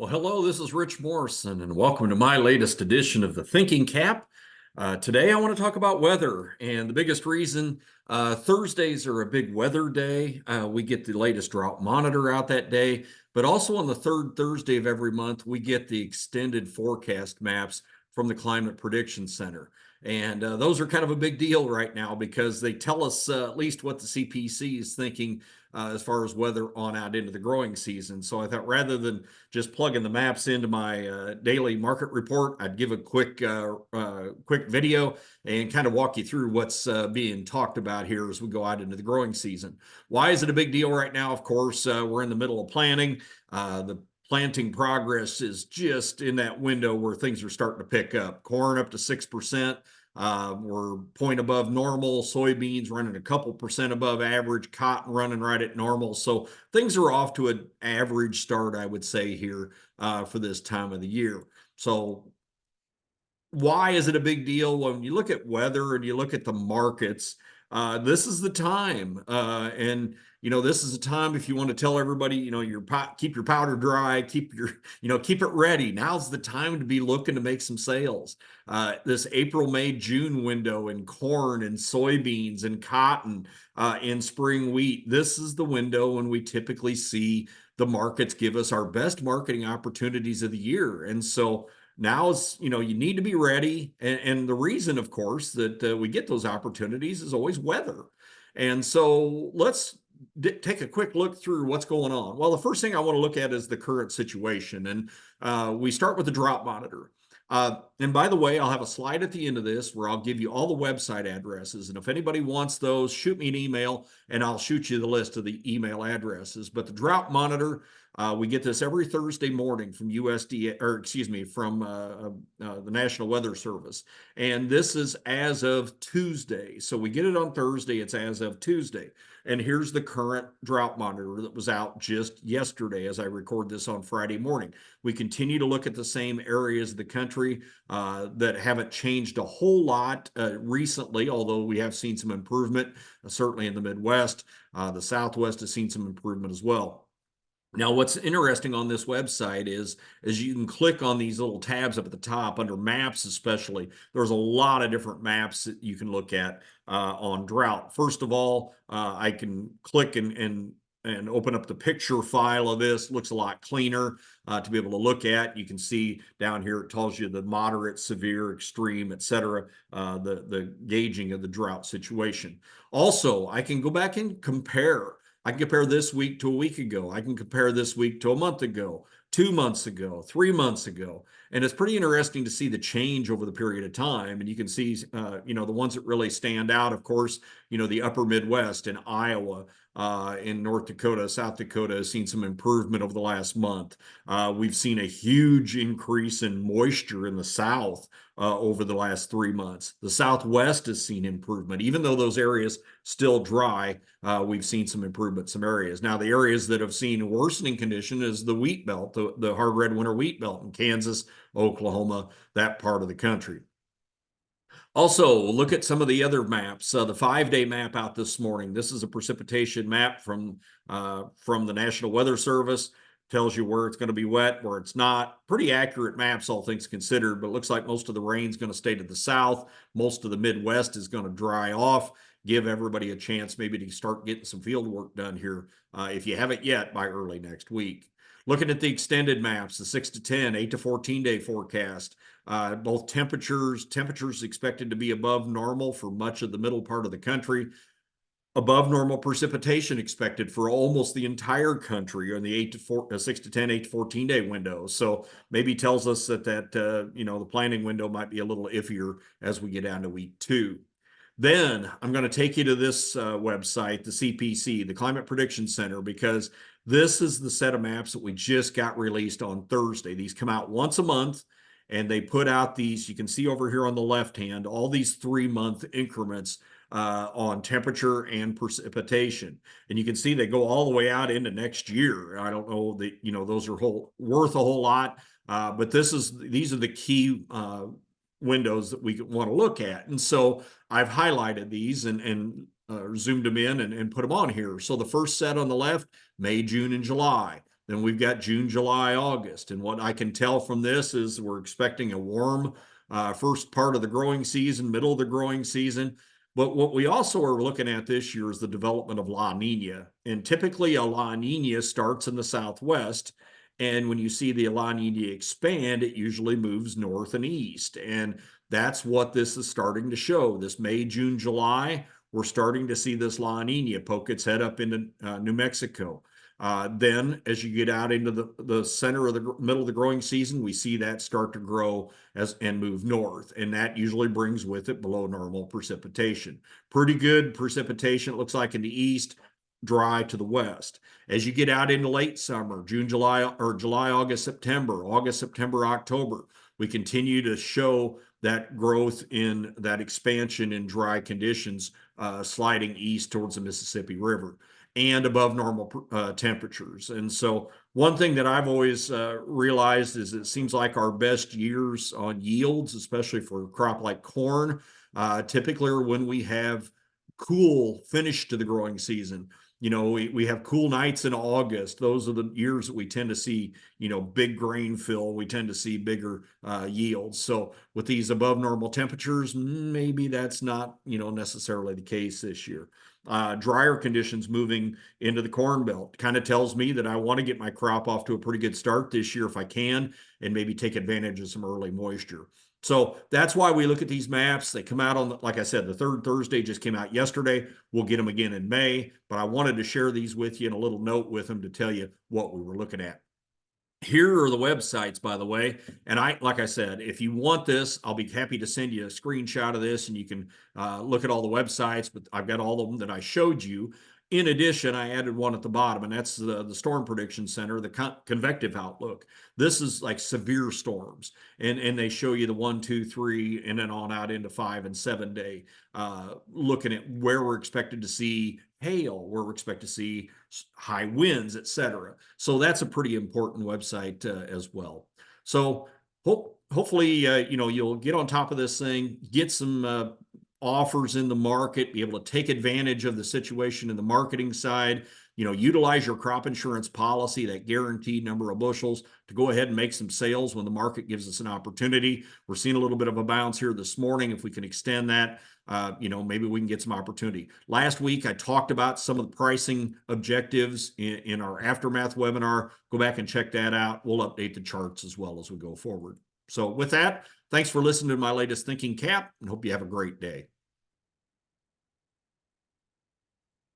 Well, hello, this is Rich Morrison, and welcome to my latest edition of the Thinking Cap. Today, I want to talk about weather, and the biggest reason Thursdays are a big weather day. We get the latest drought monitor out that day, but also on the third Thursday of every month, we get the extended forecast maps from the Climate Prediction Center. And those are kind of a big deal right now because they tell us at least what the CPC is thinking as far as weather on out into the growing season. So I thought rather than just plugging the maps into my daily market report, I'd give a quick video and kind of walk you through what's being talked about here as we go out into the growing season. Why is it a big deal right now? Of course, we're in the middle of planting. The planting progress is just in that window where things are starting to pick up. Corn up to 6%. We're point above normal. Soybeans running a couple percent above average. Cotton running right at normal. So things are off to an average start, I would say, here for this time of the year. So why is it a big deal? When you look at weather and you look at the markets, this is the time. And this is a time if you want to tell everybody, keep your powder dry, keep it ready. Now's the time to be looking to make some sales. This April, May, June window in corn and soybeans and cotton, in spring wheat. This is the window when we typically see the markets give us our best marketing opportunities of the year. And so now's, you need to be ready. And the reason, of course, that we get those opportunities is always weather. And so let's take a quick look through what's going on. Well, the first thing I want to look at is the current situation. And we start with the drought monitor. And by the way, I'll have a slide at the end of this where I'll give you all the website addresses. And if anybody wants those, shoot me an email and I'll shoot you the list of the email addresses. But the drought monitor, we get this every Thursday morning from from the National Weather Service. And this is as of Tuesday. So we get it on Thursday. It's as of Tuesday. And here's the current drought monitor that was out just yesterday as I record this on Friday morning. We continue to look at the same areas of the country that haven't changed a whole lot recently, although we have seen some improvement, certainly in the Midwest. The Southwest has seen some improvement as well. Now, what's interesting on this website is you can click on these little tabs up at the top under maps, especially. There's a lot of different maps that you can look at on drought. First of all, I can click and open up the picture file of this. Looks a lot cleaner to be able to look at. You can see down here, it tells you the moderate, severe, extreme, etc., the gauging of the drought situation. Also, I can go back and compare. I can compare this week to a week ago. I can compare this week to a month ago, 2 months ago, 3 months ago. And it's pretty interesting to see the change over the period of time. And you can see, the ones that really stand out, of course, the upper Midwest in Iowa, in North Dakota, South Dakota has seen some improvement over the last month. We've seen a huge increase in moisture in the South over the last 3 months. The Southwest has seen improvement. Even though those areas still dry, we've seen some improvement in some areas. Now, the areas that have seen worsening condition is the wheat belt, the hard red winter wheat belt in Kansas, Oklahoma, that part of the country. Also, look at some of the other maps. The 5-day map out this morning. This is a precipitation map from the National Weather Service. Tells you where it's going to be wet, where it's not. Pretty accurate maps, all things considered, but it looks like most of the rain's going to stay to the south. Most of the Midwest is going to dry off. Give everybody a chance maybe to start getting some field work done here, if you haven't yet, by early next week. Looking at the extended maps, the 6 to 10, 8 to 14-day forecast. Both temperatures expected to be above normal for much of the middle part of the country. Above normal precipitation expected for almost the entire country in the 6 to 10, 8 to 14-day window. So maybe tells us that the planning window might be a little iffier as we get down to week 2. Then I'm going to take you to this website, the CPC, the Climate Prediction Center, because this is the set of maps that we just got released on Thursday. These come out once a month, and they put out these, you can see over here on the left hand, all these 3-month increments on temperature and precipitation. And you can see they go all the way out into next year. I don't know that, those are worth a whole lot, but these are the key windows that we want to look at. And so I've highlighted these and zoomed them in and put them on here. So the first set on the left, May, June, and July. Then we've got June, July, August. And what I can tell from this is we're expecting a warm first part of the growing season, middle of the growing season. But what we also are looking at this year is the development of La Nina. And typically a La Nina starts in the southwest. And when you see the La Nina expand, it usually moves north and east. And that's what this is starting to show. This May, June, July, we're starting to see this La Nina poke its head up into New Mexico. Then as you get out into the center of the middle of the growing season, we see that start to grow and move north. And that usually brings with it below normal precipitation. Pretty good precipitation, it looks like, in the east, dry to the west. As you get out into late summer, June, July, or July, August, September, October, we continue to show that growth in that expansion in dry conditions, sliding east towards the Mississippi River and above normal temperatures. And so one thing that I've always realized is it seems like our best years on yields, especially for a crop like corn, typically are when we have cool finish to the growing season. You know, we have cool nights in August. Those are the years that we tend to see, you know, big grain fill. We tend to see bigger yields. So with these above normal temperatures, maybe that's not, you know, necessarily the case this year. Drier conditions moving into the Corn Belt kind of tells me that I want to get my crop off to a pretty good start this year if I can, and maybe take advantage of some early moisture. So that's why we look at these maps. They come out on, like I said, the third Thursday just came out yesterday. We'll get them again in May, but I wanted to share these with you and a little note with them to tell you what we were looking at. Here are the websites, by the way. And like I said, if you want this, I'll be happy to send you a screenshot of this and you can look at all the websites, but I've got all of them that I showed you. In addition, I added one at the bottom, and that's the Storm Prediction Center, the convective outlook. This is like severe storms, and they show you the 1, 2, 3, and then on out into 5 and 7 day, looking at where we're expected to see hail, where we're expected to see high winds, etc. So that's a pretty important website as well. So hopefully, you know, you'll get on top of this thing, get some offers in the market, be able to take advantage of the situation in the marketing side, you know, utilize your crop insurance policy, that guaranteed number of bushels, to go ahead and make some sales when the market gives us an opportunity. We're seeing a little bit of a bounce here this morning. If we can extend that, you know, maybe we can get some opportunity. Last week, I talked about some of the pricing objectives in our Aftermath webinar. Go back and check that out. We'll update the charts as well as we go forward. So with that, thanks for listening to my latest Thinking Cap, and hope you have a great day.